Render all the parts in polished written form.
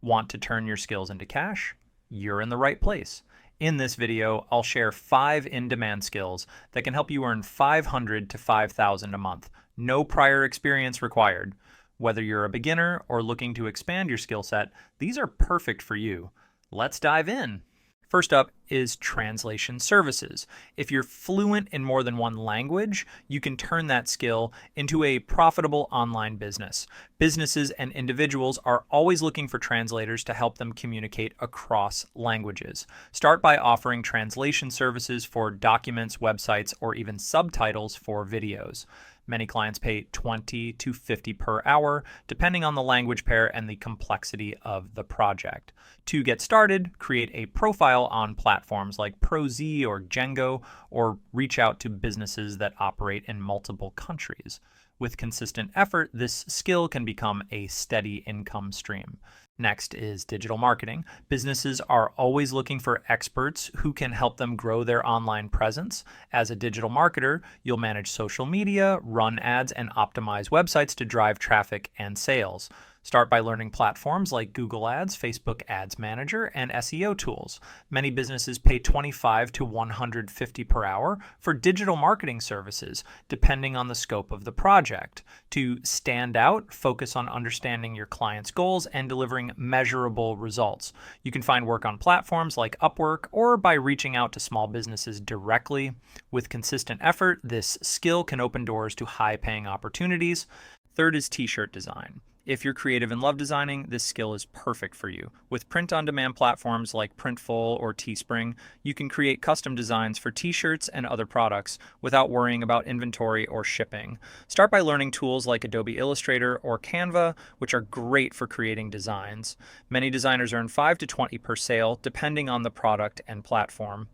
Want to turn your skills into cash? You're in the right place. In this video, I'll share 5 in-demand skills that can help you earn $500 to $5,000 a month. No prior experience required. Whether you're a beginner or looking to expand your skill set, these are perfect for you. Let's dive in. First up is translation services. If you're fluent in more than one language, you can turn that skill into a profitable online business. Businesses and individuals are always looking for translators to help them communicate across languages. Start by offering translation services for documents, websites, or even subtitles for videos. Many clients pay $20 to $50 per hour, depending on the language pair and the complexity of the project. To get started, create a profile on platforms like ProZ or Django, or reach out to businesses that operate in multiple countries. With consistent effort, this skill can become a steady income stream. Next is digital marketing. Businesses are always looking for experts who can help them grow their online presence. As a digital marketer, you'll manage social media, run ads, and optimize websites to drive traffic and sales. Start by learning platforms like Google Ads, Facebook Ads Manager, and SEO tools. Many businesses pay $25 to $150 per hour for digital marketing services, depending on the scope of the project. To stand out, focus on understanding your client's goals and delivering measurable results. You can find work on platforms like Upwork or by reaching out to small businesses directly. With consistent effort, this skill can open doors to high-paying opportunities. Third is t-shirt design. If you're creative and love designing, this skill is perfect for you. With print-on-demand platforms like Printful or Teespring, you can create custom designs for t-shirts and other products without worrying about inventory or shipping. Start by learning tools like Adobe Illustrator or Canva, which are great for creating designs. Many designers earn $5 to $20 per sale, depending on the product and platform.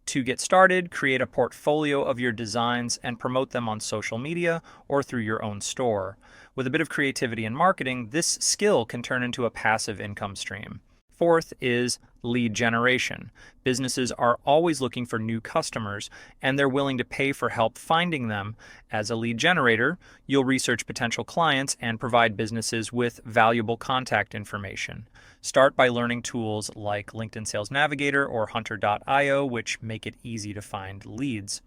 To get started, create a portfolio of your designs and promote them on social media or through your own store. With a bit of creativity and marketing, this skill can turn into a passive income stream. Fourth is lead generation. Businesses are always looking for new customers, and they're willing to pay for help finding them. As a lead generator, you'll research potential clients and provide businesses with valuable contact information. Start by learning tools like LinkedIn Sales Navigator or Hunter.io, which make it easy to find leads.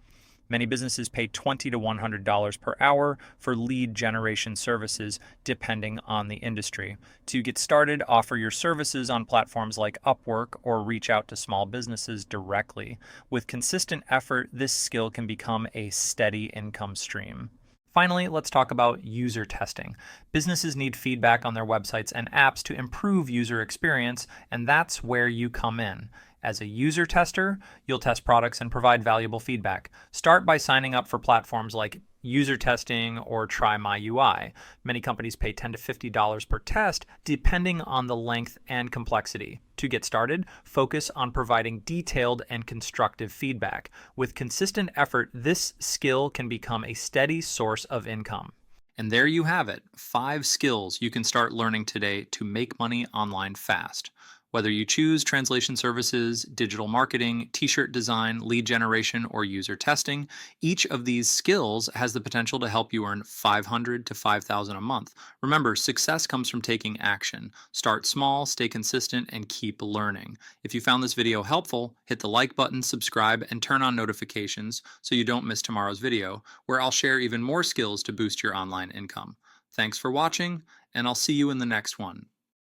Many businesses pay $20 to $100 per hour for lead generation services, depending on the industry. To get started, offer your services on platforms like Upwork or reach out to small businesses directly. With consistent effort, this skill can become a steady income stream. Finally, let's talk about user testing. Businesses need feedback on their websites and apps to improve user experience, and that's where you come in. As a user tester, you'll test products and provide valuable feedback. Start by signing up for platforms like User Testing or Try My UI. Many companies pay $10 to $50 per test, depending on the length and complexity. To get started, focus on providing detailed and constructive feedback. With consistent effort, this skill can become a steady source of income. And there you have it, 5 skills you can start learning today to make money online fast. Whether you choose translation services, digital marketing, t-shirt design, lead generation, or user testing, each of these skills has the potential to help you earn $500 to $5,000 a month. Remember, success comes from taking action. Start small, stay consistent, and keep learning. If you found this video helpful, hit the like button, subscribe, and turn on notifications so you don't miss tomorrow's video, where I'll share even more skills to boost your online income. Thanks for watching, and I'll see you in the next one.